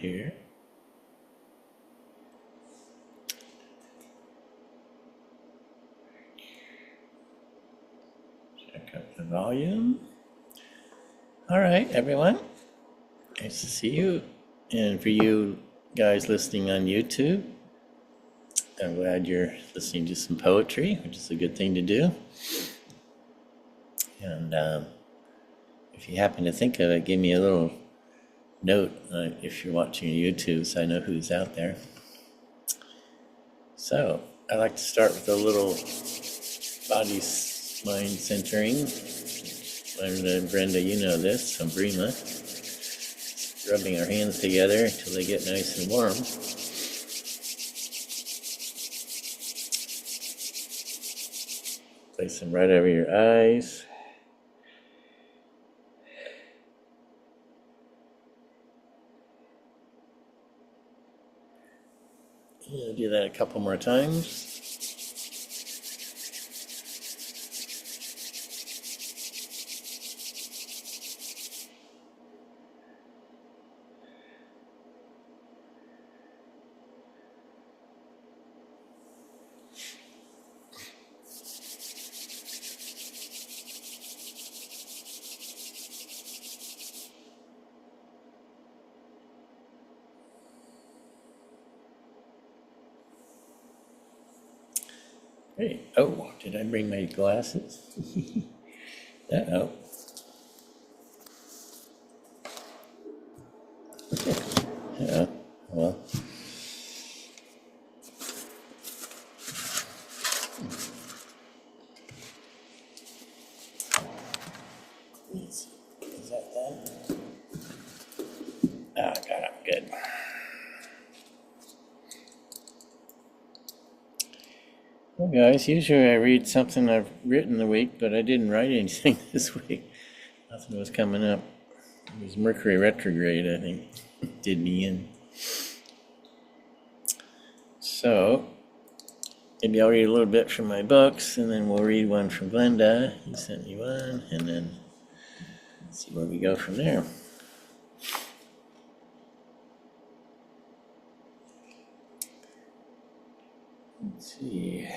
here. Check up the volume. All right, everyone. Nice to see you. And for you guys listening on YouTube, I'm glad you're listening to some poetry, which is a good thing to do. And if you happen to think of it, give me a little note if you're watching YouTube so I know who's out there. So I like to start with a little body mind centering. And Brenda, you know this, some Brema. Rubbing our hands together until they get nice and warm. Place them right over your eyes. I'll do that a couple more times. Hey, oh, did I bring my glasses? Uh-oh. Yeah, well. Is that done? Ah, got it, good. Well, guys, usually I read something I've written the week, but I didn't write anything this week. Nothing was coming up. It was Mercury retrograde, I think, did me in. So, maybe I'll read a little bit from my books, and then we'll read one from Glenda. He sent me one, and then see where we go from there. Let's see.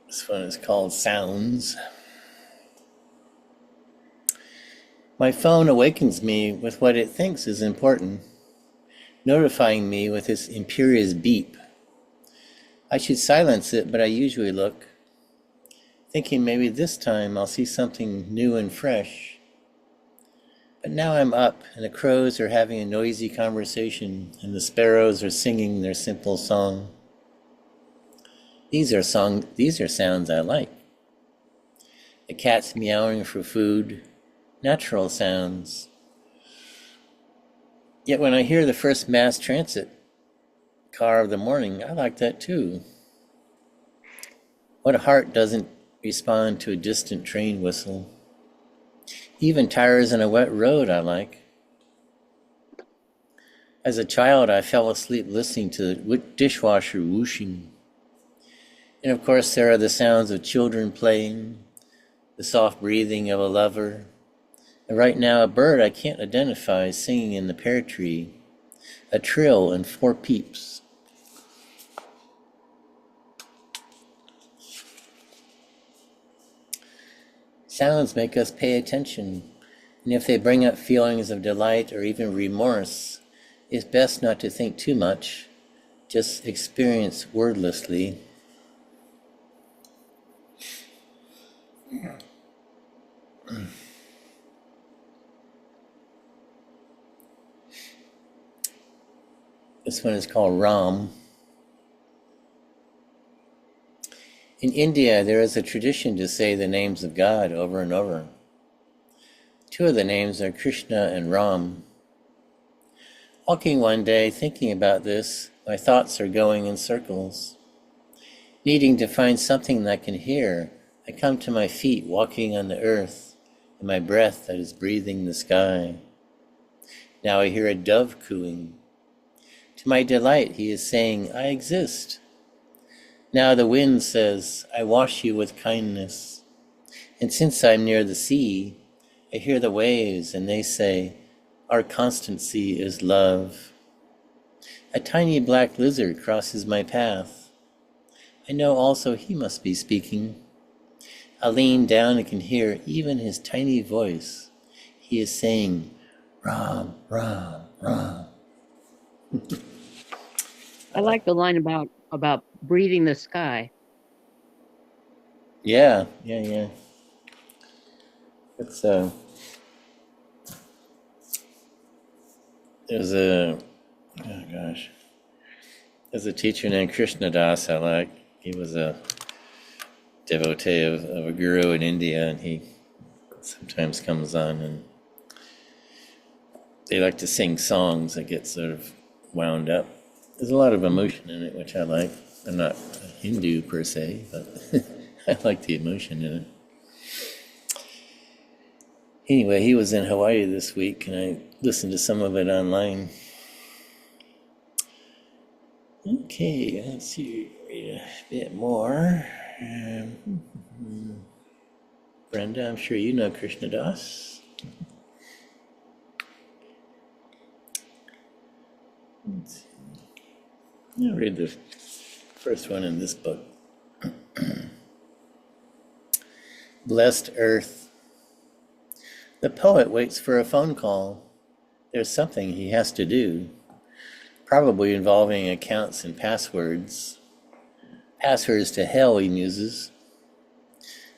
This one is called Sounds. My phone awakens me with what it thinks is important, notifying me with its imperious beep. I should silence it, but I usually look, thinking maybe this time I'll see something new and fresh. But now I'm up, and the crows are having a noisy conversation, and the sparrows are singing their simple song. These are sounds I like. The cat's meowing for food, natural sounds. Yet when I hear the first mass transit car of the morning, I like that too. What heart doesn't respond to a distant train whistle? Even tires in a wet road I like. As a child, I fell asleep listening to the dishwasher whooshing. And of course, there are the sounds of children playing, the soft breathing of a lover, and right now a bird I can't identify singing in the pear tree, a trill and 4 peeps. Sounds make us pay attention, and if they bring up feelings of delight or even remorse, it's best not to think too much, just experience wordlessly. This one is called Ram. In India, there is a tradition to say the names of God over and over. 2 of the names are Krishna and Ram. Walking one day, thinking about this, my thoughts are going in circles. Needing to find something that I can hear, I come to my feet walking on the earth, and my breath that is breathing the sky. Now I hear a dove cooing. To my delight, he is saying, I exist. Now the wind says, I wash you with kindness. And since I'm near the sea, I hear the waves, and they say, our constancy is love. A tiny black lizard crosses my path. I know also he must be speaking. I lean down and can hear even his tiny voice. He is saying, Ram, Ram, Ram. I like the line about breathing the sky. Yeah. It's there's a oh gosh. There's a teacher named Krishna Das I like. He was a devotee of a guru in India, and he sometimes comes on, and they like to sing songs that get sort of wound up. There's a lot of emotion in it, which I like. I'm not a Hindu per se, but I like the emotion in it. Anyway, he was in Hawaii this week, and I listened to some of it online. Okay, let's see, read a bit more. Brenda, I'm sure you know Krishna Das. Let's see. I'll read the first one in this book. Blessed Earth. The poet waits for a phone call. There's something he has to do, probably involving accounts and passwords. Passwords to hell, he muses.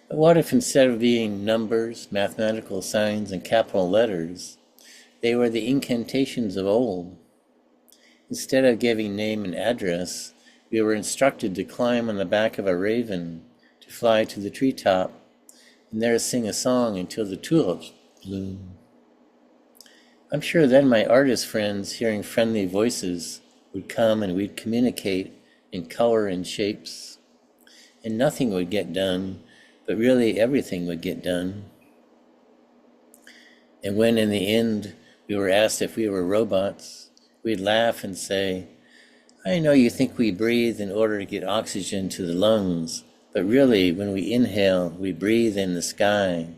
But what if instead of being numbers, mathematical signs, and capital letters, they were the incantations of old? Instead of giving name and address, we were instructed to climb on the back of a raven, to fly to the treetop, and there sing a song until the tulips bloom. I'm sure then my artist friends, hearing friendly voices, would come and we'd communicate in color and shapes, and nothing would get done, but really everything would get done. And when in the end we were asked if we were robots, we'd laugh and say, I know you think we breathe in order to get oxygen to the lungs, but really when we inhale, we breathe in the sky,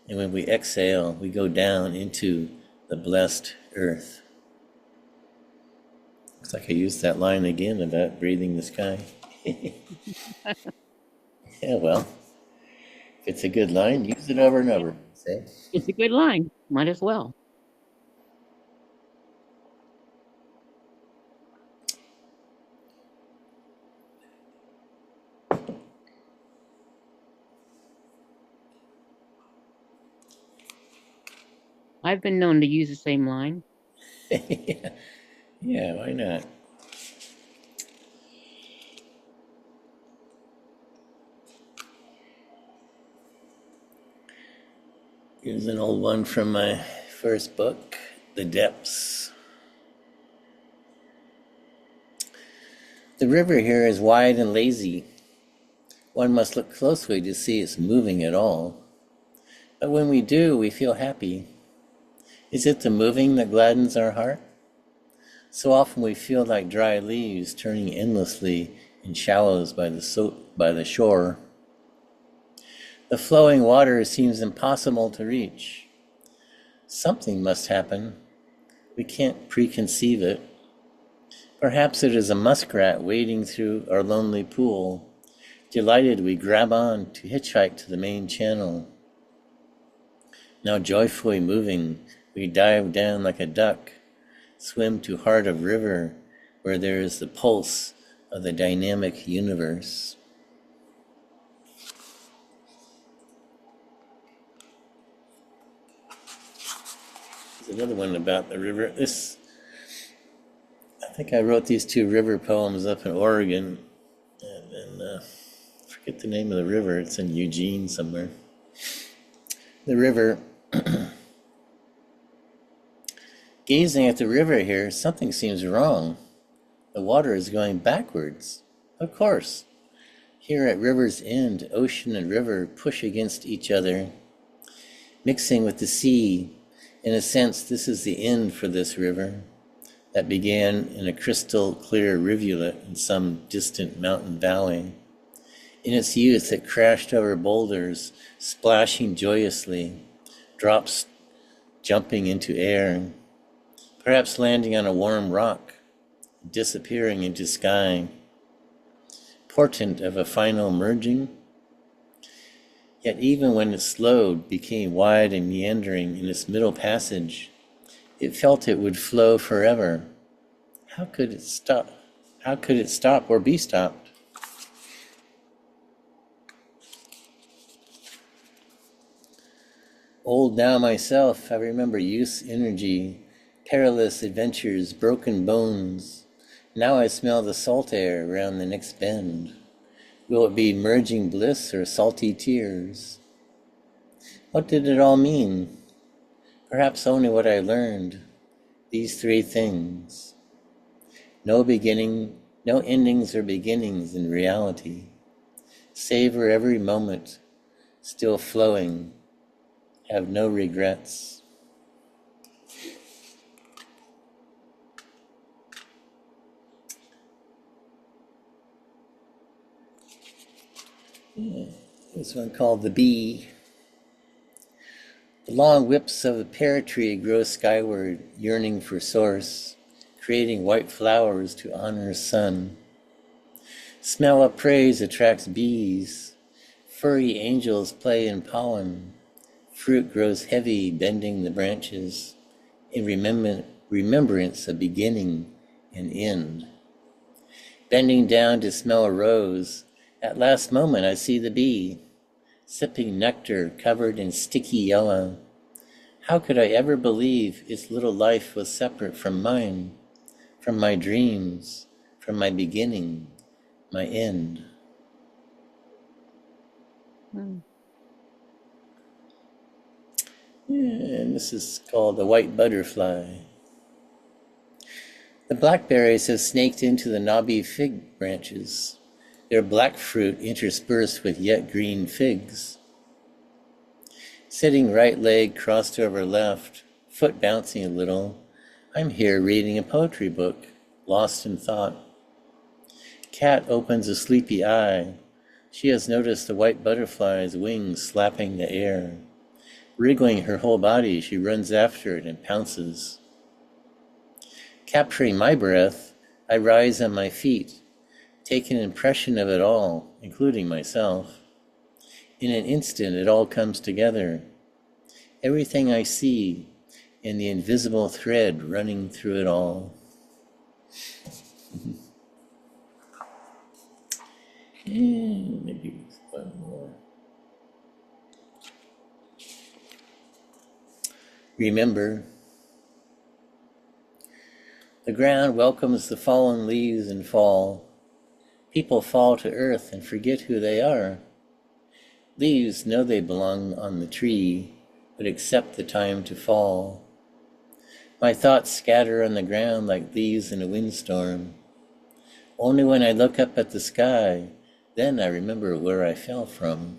and when we exhale, we go down into the blessed earth. Looks like I used that line again about breathing the sky. Yeah, well, if it's a good line, use it over and over. Say. It's a good line. Might as well. I've been known to use the same line. Yeah, why not? Here's an old one from my first book, The Depths. The river here is wide and lazy. One must look closely to see it's moving at all. But when we do, we feel happy. Is it the moving that gladdens our heart? So often we feel like dry leaves turning endlessly in shallows by the shore. The flowing water seems impossible to reach. Something must happen. We can't preconceive it. Perhaps it is a muskrat wading through our lonely pool. Delighted, we grab on to hitchhike to the main channel. Now joyfully moving, we dive down like a duck, swim to heart of river, where there is the pulse of the dynamic universe. There's another one about the river. I think I wrote these two river poems up in Oregon, and I forget the name of the river. It's in Eugene somewhere. The river. Gazing at the river here, something seems wrong. The water is going backwards. Of course. Here at river's end, ocean and river push against each other, mixing with the sea. In a sense, this is the end for this river that began in a crystal clear rivulet in some distant mountain valley. In its youth, it crashed over boulders, splashing joyously, drops jumping into air, perhaps landing on a warm rock, disappearing into sky, portent of a final merging. Yet even when it slowed, became wide and meandering in its middle passage, it felt it would flow forever. How could it stop? How could it stop or be stopped? Old now myself, I remember youth's energy, perilous adventures, broken bones. Now I smell the salt air around the next bend. Will it be merging bliss or salty tears? What did it all mean? Perhaps only what I learned. These three things. No beginning, no endings or beginnings in reality. Savor every moment, still flowing. Have no regrets. This one called The Bee. The long whips of a pear tree grow skyward, yearning for source, creating white flowers to honor sun. Smell of praise attracts bees. Furry angels play in pollen. Fruit grows heavy, bending the branches, in remembrance of beginning and end. Bending down to smell a rose, at last moment I see the bee, sipping nectar covered in sticky yellow. How could I ever believe its little life was separate from mine, from my dreams, from my beginning, my end? And this is called The White Butterfly. The blackberries have snaked into the knobby fig branches, their black fruit interspersed with yet green figs. Sitting right leg crossed over left, foot bouncing a little, I'm here reading a poetry book, lost in thought. Cat opens a sleepy eye. She has noticed the white butterfly's wings slapping the air. Wriggling her whole body, she runs after it and pounces. Capturing my breath, I rise on my feet, take an impression of it all, including myself. In an instant, it all comes together. Everything I see, and the invisible thread running through it all. And maybe one more. Remember, the ground welcomes the fallen leaves in fall. People fall to earth and forget who they are. Leaves know they belong on the tree, but accept the time to fall. My thoughts scatter on the ground like leaves in a windstorm. Only when I look up at the sky, then I remember where I fell from.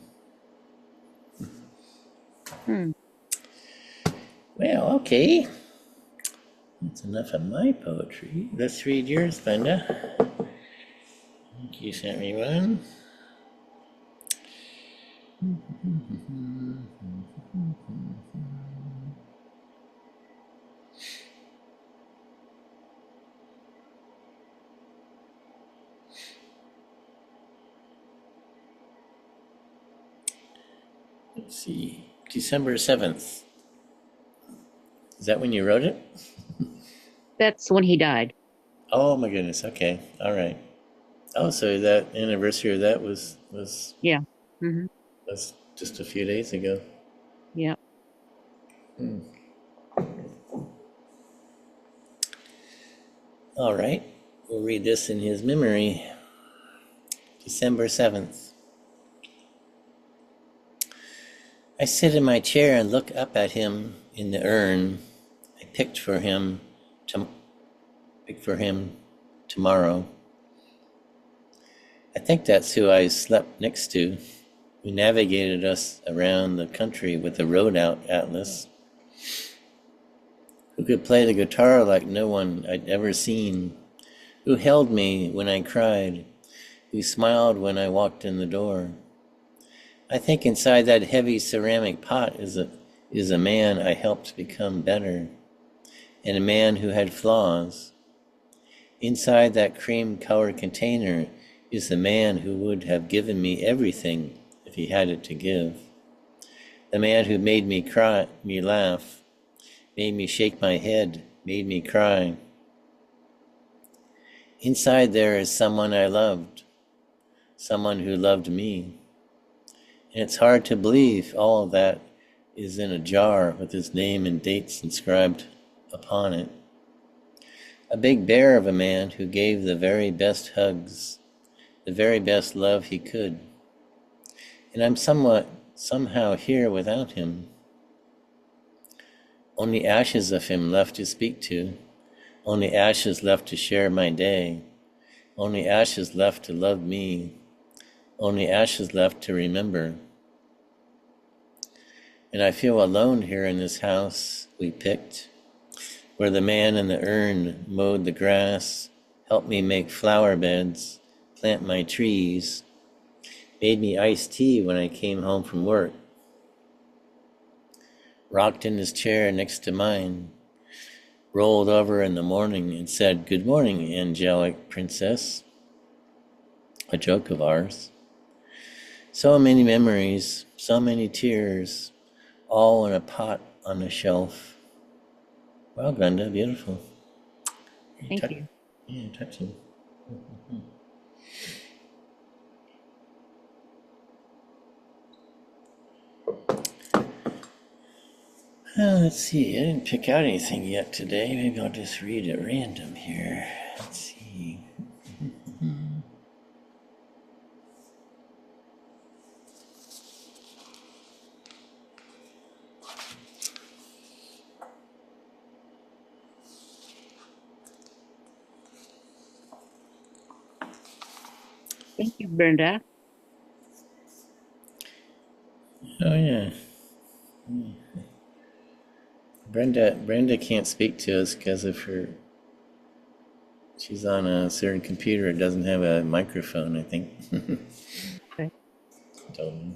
Well, okay. That's enough of my poetry. Let's read yours, Glenda. You sent me one. Let's see. December 7th. Is that when you wrote it? That's when he died. Oh my goodness. Okay. All right. Oh, so that anniversary of that was Yeah. Mm-hmm. was just a few days ago. Yeah. All right. We'll read this in his memory. December 7th. I sit in my chair and look up at him in the urn I picked for him tomorrow. I think that's who I slept next to, who navigated us around the country with a road out atlas, who could play the guitar like no one I'd ever seen, who held me when I cried, who smiled when I walked in the door. I think inside that heavy ceramic pot is a man I helped become better, and a man who had flaws. Inside that cream-colored container is the man who would have given me everything if he had it to give. The man who made me cry, me laugh, made me shake my head, made me cry. Inside there is someone I loved, someone who loved me. And it's hard to believe all of that is in a jar with his name and dates inscribed upon it. A big bear of a man who gave the very best hugs, the very best love he could. And I'm somehow here without him. Only ashes of him left to speak to, only ashes left to share my day, only ashes left to love me, only ashes left to remember. And I feel alone here in this house we picked, where the man in the urn mowed the grass, helped me make flower beds, plant my trees, made me iced tea when I came home from work, rocked in his chair next to mine, rolled over in the morning and said, "Good morning, angelic princess," a joke of ours. So many memories, so many tears, all in a pot on a shelf. Wow, Glenda, beautiful. Thank you. Yeah, touching. Let's see, I didn't pick out anything yet today. Maybe I'll just read at random here. Let's see. Thank you, Brenda. Oh, yeah. Brenda can't speak to us because of her. She's on a certain computer. It doesn't have a microphone, I think. Okay. Totally.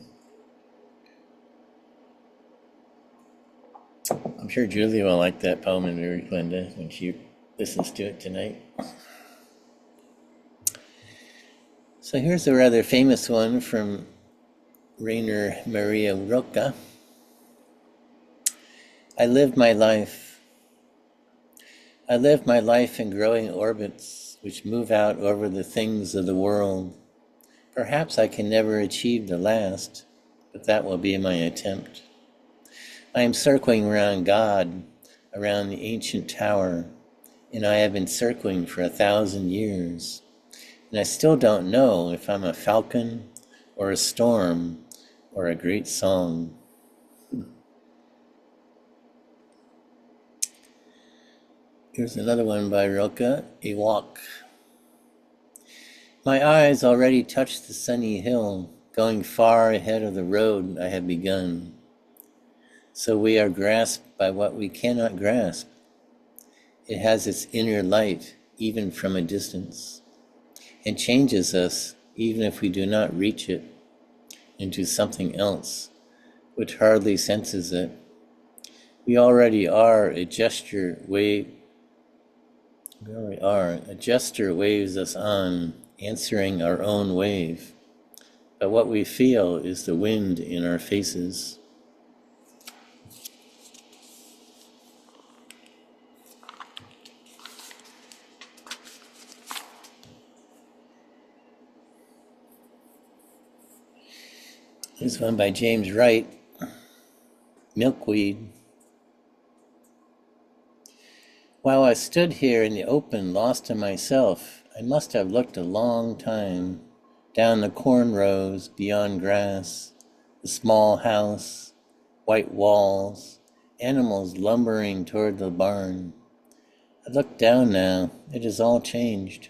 I'm sure Julia will like that poem of yours, Glenda, when she listens to it tonight. So here's a rather famous one from Rainer Maria Rilke. I lived my life in growing orbits which move out over the things of the world. Perhaps I can never achieve the last, but that will be my attempt. I am circling around God, around the ancient tower, and I have been circling for 1,000 years. And I still don't know if I'm a falcon or a storm or a great song. Here's another one by Rilke, A Walk. My eyes already touch the sunny hill, going far ahead of the road I have begun. So we are grasped by what we cannot grasp. It has its inner light, even from a distance, and changes us, even if we do not reach it, into something else, which hardly senses it. We already are a gesture wave. We already are. A gesture waves us on, answering our own wave. But what we feel is the wind in our faces. This one by James Wright, Milkweed. While I stood here in the open, lost to myself, I must have looked a long time down the corn rows beyond grass, the small house, white walls, animals lumbering toward the barn. I look down now, it has all changed.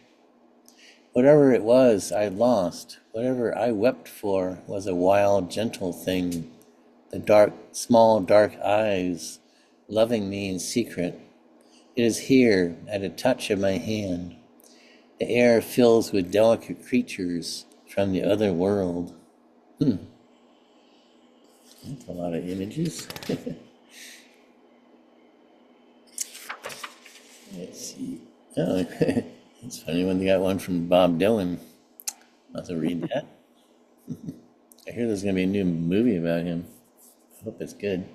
Whatever it was I lost, whatever I wept for, was a wild, gentle thing. The dark, small, dark eyes, loving me in secret. It is here, at a touch of my hand. The air fills with delicate creatures from the other world. That's a lot of images. Let's see. Oh, it's funny when they got one from Bob Dylan. I'll have to read that. I hear there's going to be a new movie about him. I hope it's good.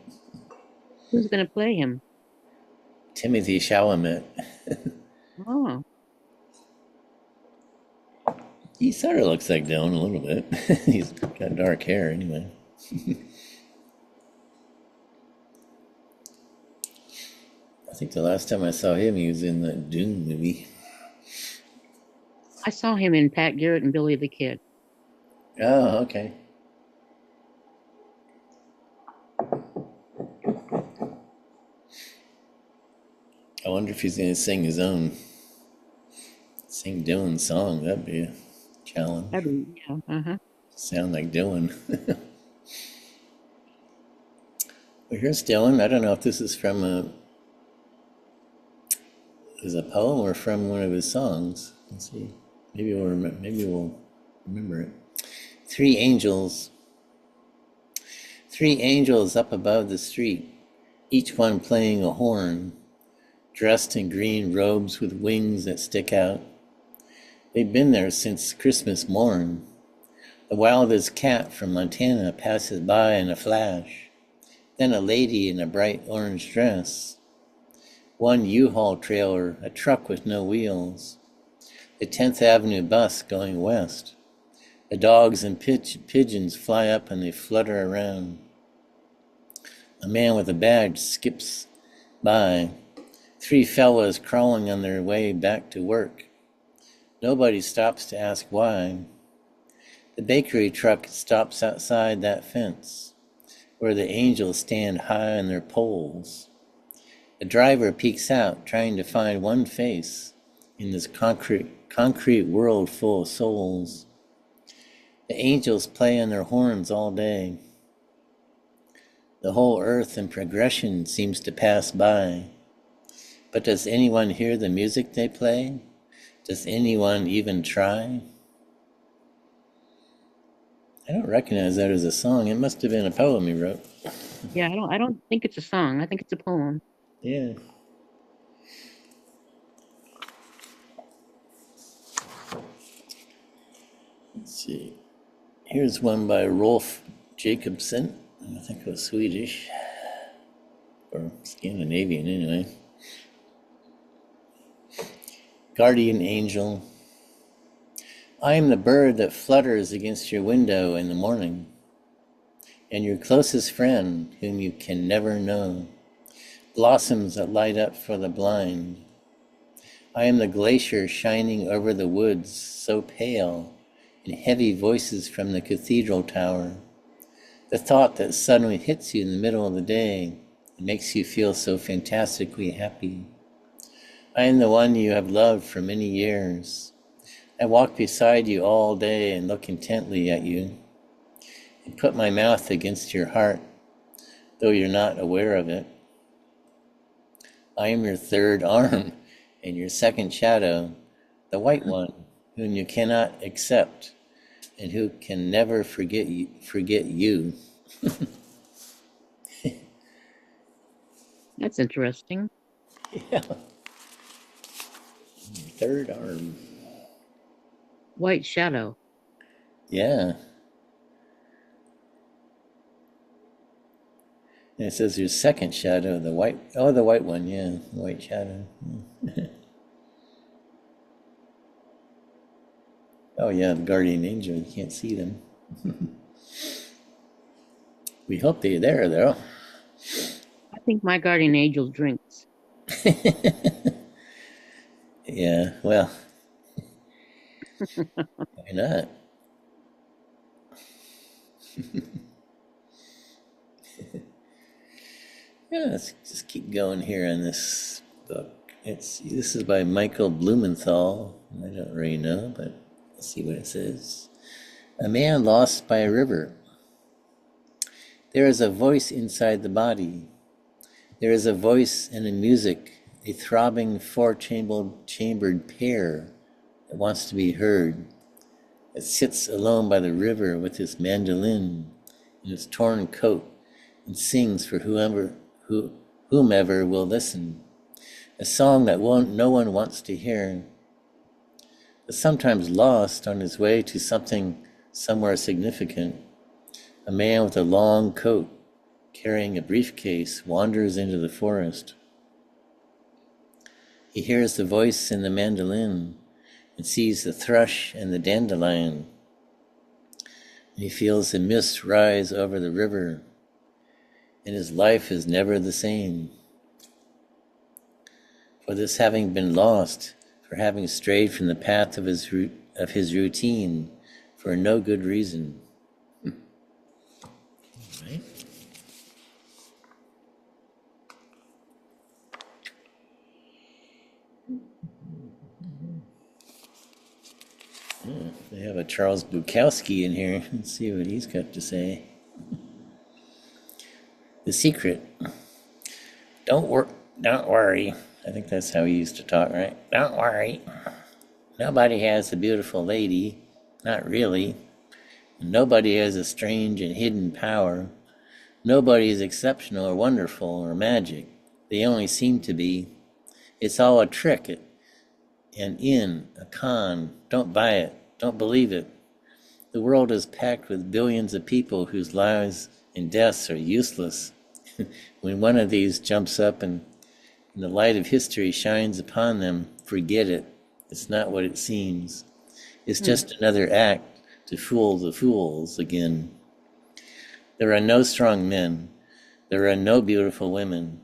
Who's going to play him? Timothy Chalamet. Oh, He sort of looks like Dylan a little bit. He's got dark hair anyway. I think the last time I saw him, he was in the Dune movie. I saw him in Pat Garrett and Billy the Kid. Oh, okay. I wonder if he's going to sing Dylan's song. That'd be a challenge. Yeah, uh-huh. Sound like Dylan. Well, here's Dylan. I don't know if this is from a poem or from one of his songs. Let's see. Maybe we'll remember it. Three angels up above the street, each one playing a horn, dressed in green robes with wings that stick out. They've been there since Christmas morn. The wildest cat from Montana passes by in a flash. Then a lady in a bright orange dress. One U-Haul trailer, a truck with no wheels. The 10th Avenue bus going west. The dogs and pigeons fly up and they flutter around. A man with a badge skips by. Three fellows crawling on their way back to work. Nobody stops to ask why. The bakery truck stops outside that fence, where the angels stand high on their poles. The driver peeks out, trying to find one face in this concrete world full of souls. The angels play on their horns all day. The whole earth in progression seems to pass by. But does anyone hear the music they play? Does anyone even try? I don't recognize that as a song. It must have been a poem he wrote. Yeah, I don't think it's a song. I think it's a poem. Yeah. Let's see. Here's one by Rolf Jacobson. I think it was Swedish. Or Scandinavian anyway. Guardian Angel. I am the bird that flutters against your window in the morning, and your closest friend whom you can never know. Blossoms that light up for the blind. I am the glacier shining over the woods, so pale, and heavy voices from the cathedral tower. The thought that suddenly hits you in the middle of the day and makes you feel so fantastically happy. I am the one you have loved for many years. I walk beside you all day and look intently at you, and put my mouth against your heart, though you're not aware of it. I am your third arm and your second shadow, the white one, whom you cannot accept and who can never forget you. That's interesting. Yeah. Third arm. White shadow. Yeah. And it says your second shadow, the white one, yeah, the white shadow. Oh yeah, the guardian angel, you can't see them. We hope they're there though. I think my guardian angel drinks. Yeah, well, why not? Yeah, let's just keep going here on this book. This is by Michael Blumenthal. I don't really know, but Let's see what it says. A man lost by a river. There is a voice inside the body. There is a voice and a music, a throbbing four-chambered pair that wants to be heard. It sits alone by the river with his mandolin in its torn coat and sings for whomever will listen. A song that no one wants to hear, but sometimes lost on his way to something somewhere significant. A man with a long coat, carrying a briefcase, wanders into the forest. He hears the voice in the mandolin and sees the thrush and the dandelion. He feels the mist rise over the river, and his life is never the same. For this having been lost, for having strayed from the path of his routine, for no good reason. Right? They have a Charles Bukowski in here. Let's see what he's got to say. The secret. Don't worry. I think that's how he used to talk, right? Don't worry. Nobody has a beautiful lady. Not really. Nobody has a strange and hidden power. Nobody is exceptional or wonderful or magic. They only seem to be. It's all a trick, a con. Don't buy it. Don't believe it. The world is packed with billions of people whose lives and deaths are useless. When one of these jumps up and the light of history shines upon them, forget it. It's not what it seems. It's just another act to fool the fools again. There are no strong men. There are no beautiful women.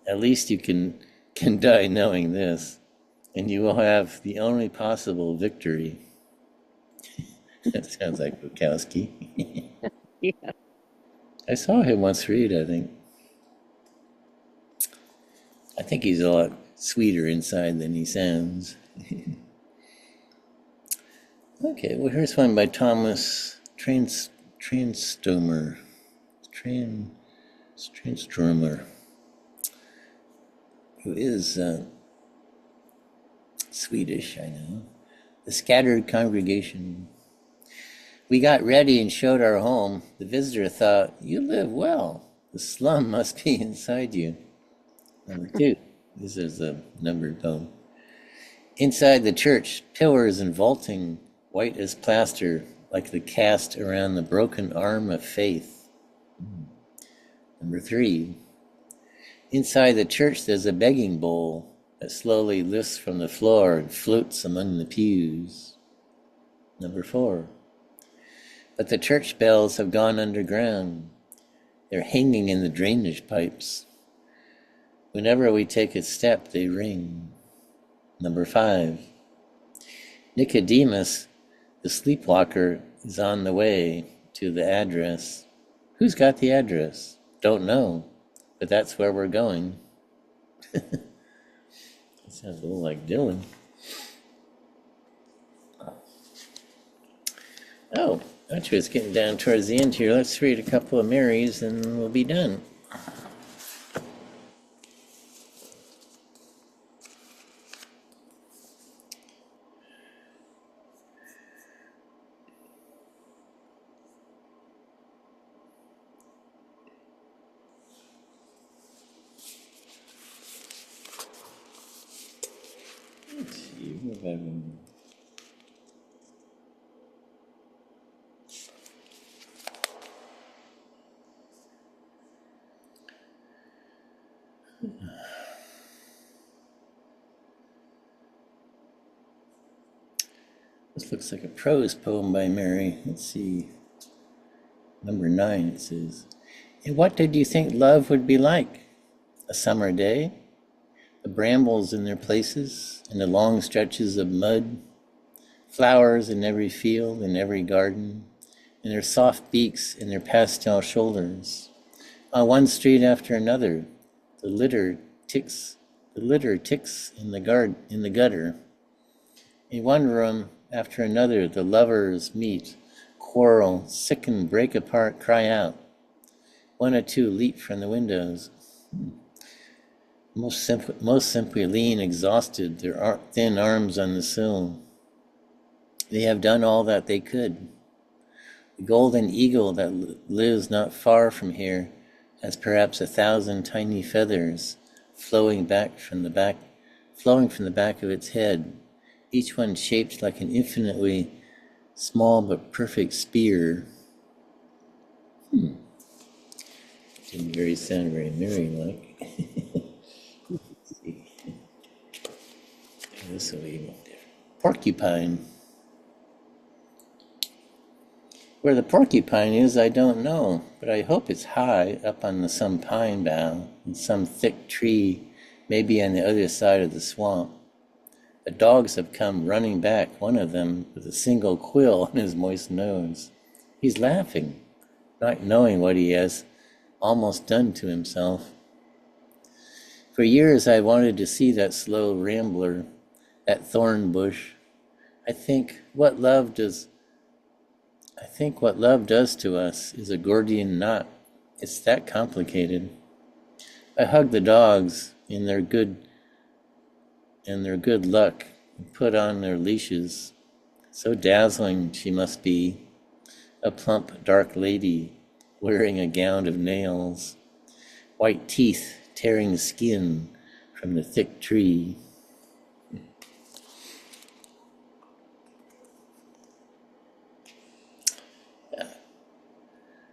At least you can die knowing this, and you will have the only possible victory. That sounds like Bukowski. Yeah. I saw him once read, I think. I think he's a lot sweeter inside than he sounds. Okay, well, here's one by Thomas Tranströmer. Tranströmer, who is Swedish, I know. The Scattered Congregation. We got ready and showed our home. The visitor thought, "You live well. The slum must be inside you." Number 2. This is a numbered poem. Inside the church, pillars and vaulting, white as plaster, like the cast around the broken arm of faith. Number 3. Inside the church, there's a begging bowl that slowly lifts from the floor and floats among the pews. Number 4. But the church bells have gone underground. They're hanging in the drainage pipes. Whenever we take a step, they ring. Number 5. Nicodemus, the sleepwalker, is on the way to the address. Who's got the address? Don't know, but that's where we're going. That sounds a little like Dylan. Oh, actually, it's getting down towards the end here. Let's read a couple of Marys and we'll be done. Let's see, what have I been... This looks like a prose poem by Mary. Let's see. Number 9, it says, "And what did you think love would be like? A summer day? The brambles in their places, and the long stretches of mud, flowers in every field, in every garden, and their soft beaks and their pastel shoulders. On one street after another, the litter ticks in the gutter. In one room, after another, the lovers meet, quarrel, sicken, break apart, cry out. One or two leap from the windows. Most simply lean, exhausted, their thin arms on the sill. They have done all that they could. The golden eagle that lives not far from here has perhaps 1,000 tiny feathers flowing from the back of its head, each one shaped like an infinitely small but perfect spear. Didn't sound very merry-like. Let's see. This will be different. Porcupine. Where the porcupine is, I don't know, but I hope it's high up on some pine bough in some thick tree, maybe on the other side of the swamp. The dogs have come running back, one of them with a single quill on his moist nose. He's laughing, not knowing what he has almost done to himself. For years I wanted to see that slow rambler, that thorn bush. I think what love does to us is a Gordian knot. It's that complicated. I hug the dogs in their good luck and put on their leashes. So dazzling she must be, a plump, dark lady wearing a gown of nails, white teeth tearing the skin from the thick tree.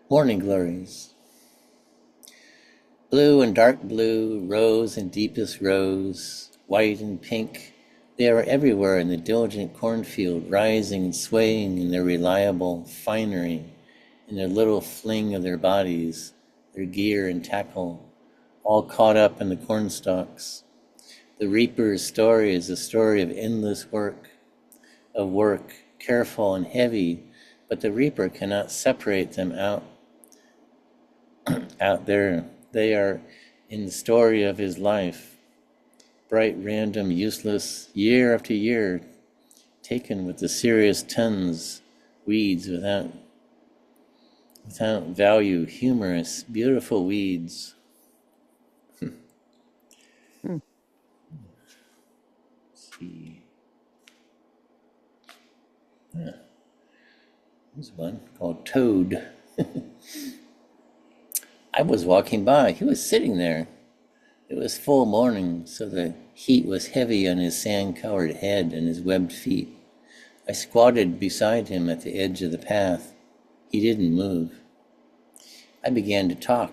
Morning glories. Blue and dark blue, rose and deepest rose, white and pink, they are everywhere in the diligent cornfield, rising and swaying in their reliable finery, in their little fling of their bodies, their gear and tackle, all caught up in the cornstalks. The reaper's story is a story of endless work, careful and heavy, but the reaper cannot separate them out there. They are in the story of his life, bright, random, useless, year after year, taken with the serious tons, weeds without value, humorous, beautiful weeds. Hmm. See. There's one called Toad. I was walking by. He was sitting there. It was full morning, so the heat was heavy on his sand-colored head and his webbed feet. I squatted beside him at the edge of the path. He didn't move. I began to talk.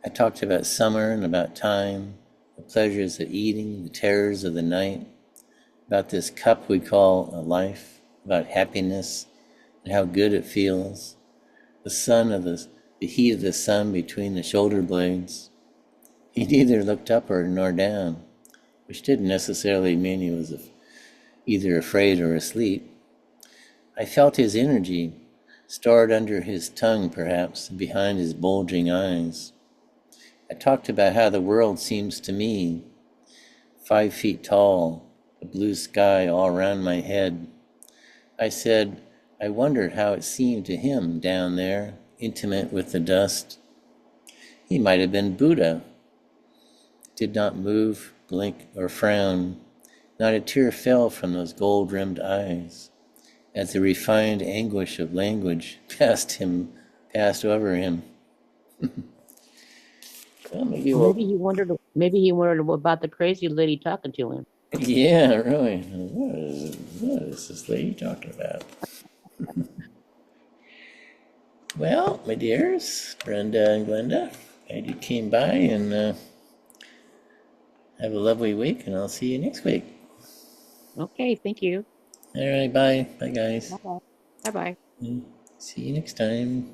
I talked about summer and about time, the pleasures of eating, the terrors of the night, about this cup we call a life, about happiness and how good it feels, the heat of the sun between the shoulder blades. He neither looked up nor down, which didn't necessarily mean he was either afraid or asleep. I felt his energy, stored under his tongue perhaps, and behind his bulging eyes. I talked about how the world seems to me, 5 feet tall, the blue sky all around my head. I said, I wondered how it seemed to him down there, intimate with the dust. He might have been Buddha. Did not move, blink, or frown. Not a tear fell from those gold-rimmed eyes, as the refined anguish of language passed over him. Well, Maybe he wondered about the crazy lady talking to him. Yeah, really. What is this lady talking about? Well, my dears, Brenda and Glenda, glad you came by, and have a lovely week, and I'll see you next week. Okay, thank you. All right, bye. Bye, guys. Bye-bye. Bye-bye. See you next time.